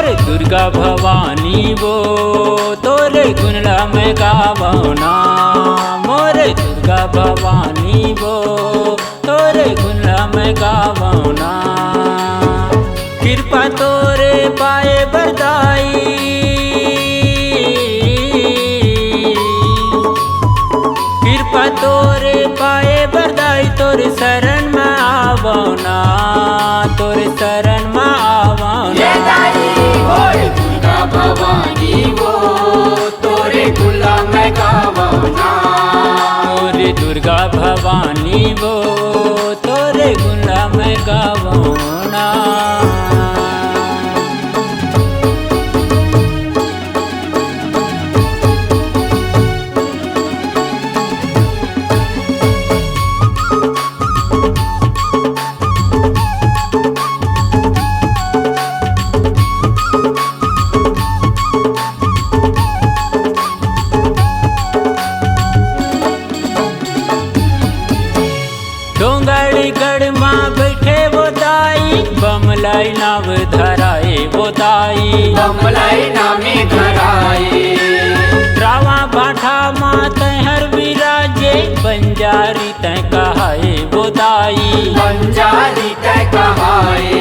मोरे दुर्गा भवानी वो तोरे गुणला मैं गावना। मोरे दुर्गा भवानी वो तोरे गुणला मैं गावना। कृपा तोरे पाए बरदाई, कृपा तोरे पाए बरदाई। तोरे शरण में आवना, तोरे शरण में आवना। दुर्गा भवानी वो तोरे गुणला मैं गावना। मोरे दुर्गा भवानी वो तोरे गुणला मैं गावना। डोंगरगढ़ माँ बैठे वो दाई, बमलाई नाव धराए वो दाई। बमलाई नामे धराए रावा बाठा माँ तहर विराजे, बंजारी तय कहाए वो दाई। बंजारी तय कहाए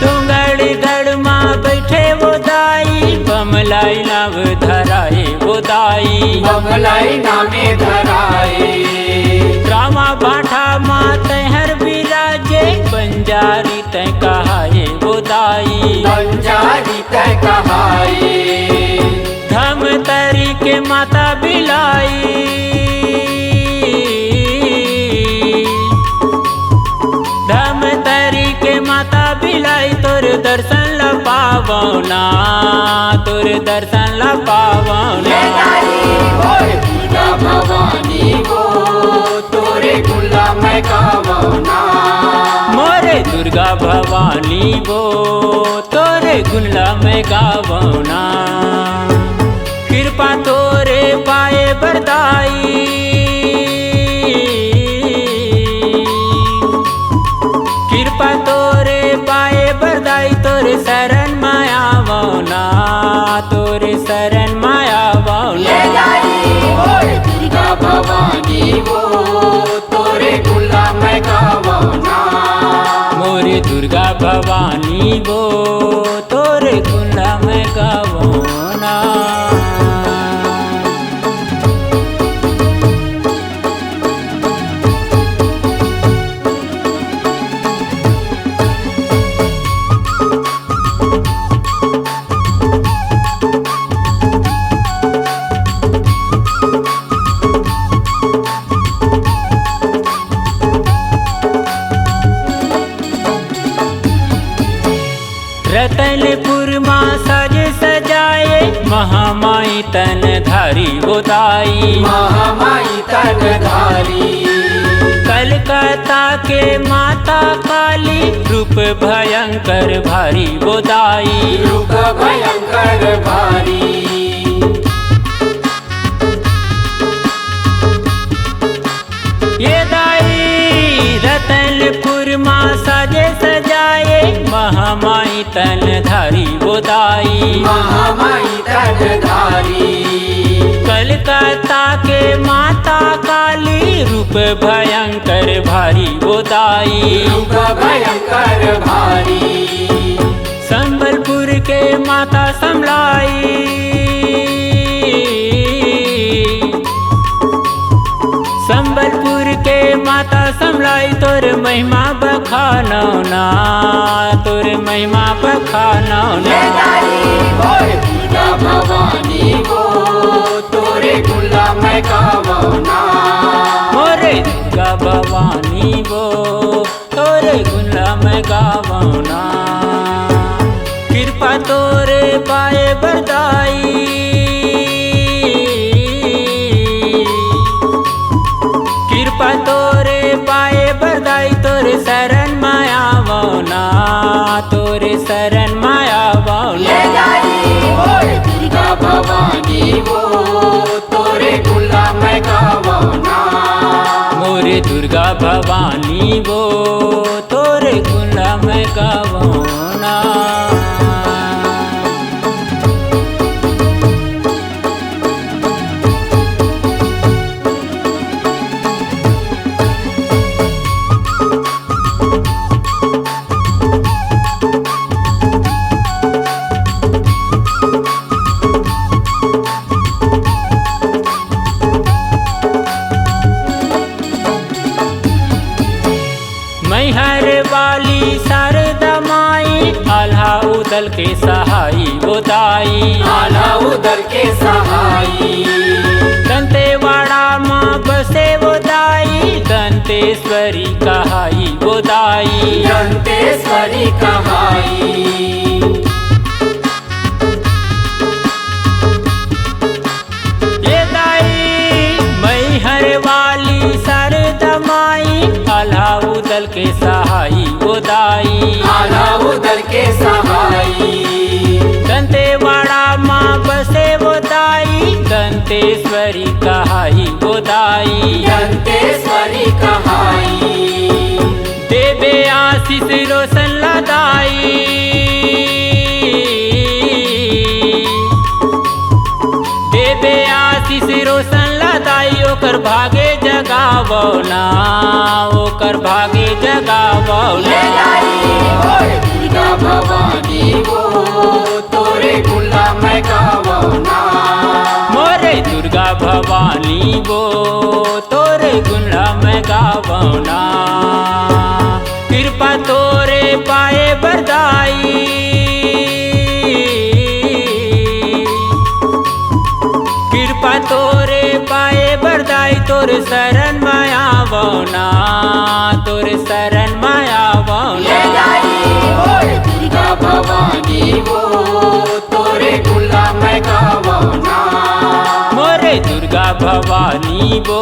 डोंगरगढ़ माँ बैठे वो दाई, बमलाई नाव धराए वो दाई। बमलाई नामे धराए रामा बाठा माँ तहर विराजे, बंजारी तय कहाए वो दाई। बंजारी तय कहाए धम तरी के माता बिलाई, धम तरी के माता बिलाई। तोर दर्शन ला पावना, तोर दर्शन ला पावना। दुर्गा भवानी वो तोरे गुणला मैं गावना। मोरे दुर्गा भवानी वो तोरे गुणला मैं गावना। कृपा तोरे पाए बरदाई, कृपा तोरे पाए बरदाई। तोरे शरण माया आवना, तोरे शरण माया आवना। दुर्गा भवानी वो तोरे गुणला मैं गावना। मोरे दुर्गा भवानी वो तोरे गुणला मैं गावना। रतनपुर माँ सज सजाए, महामाई तन धारी वो दाई। महामाई तन धारी कलकत्ता के माता काली, रूप भयंकर भारी वो दाई। रूप भयंकर भारी ये दाई रतनपुर माँ सजे सजाए, महामाई तन धारी वो दाई। महामाई तन धारी कलकत्ता के माता काली, रूप भयंकर भारी वो दाई। रूप भयंकर भारी संबलपुर के माता समलाई, संबलपुर के माता समलाई। तोर महिमा बखानौना, तोर महिमा बखानौना। दुर्गा भवानी वो तोरे गुणला मैं गावना। मोरे दुर्गा भवानी वो तोरे गुणला मैं गावना। कृपा तोरे पाए बरदाई, कृपा तोरे पाए बरदाई। तोरे शरण माया आवना, तोरे शरण माया आवना। दुर्गा भवानी वो तोरे गुणला मैं गावना। मोरे दुर्गा भवानी वो तोरे गुला मैं गावना। मैहर वाली शारदा माई आल्हा उदल के सहाई वो दाई। आला उदल के सहाई दंतेवाड़ा माँ बसे वो दाई। दंतेश्वरी कहाई वो दाई। दंतेश्वरी कहाई ये दाई मैहर वाली शारदा माई आल्हा उदल के सहाई वो दाई। आला उदल के सहाई दंतेवाड़ा माँ बसे वो दाई। दंतेश्वरी कहाई वो दाई। दंतेश्वरी कहाई देवे आशीष रोशन लदाई। देवे आशीष रोशन लदाई ओकर भागे जगावना। ओकर भागे जगावना। दुर्गा भवानी वो तोरे गुला मैं गावना। मोरे दुर्गा भवानी वो तोरे गुला मैं गावना। कृपा तोरे पाए बरदाई। कृपा तोरे पाए बरदाई तोरे शरण माया बना। तोरे शरण माया बना। दुर्गा भवानी वो तोरे गुला मैं गावना। मोरे दुर्गा भवानी वो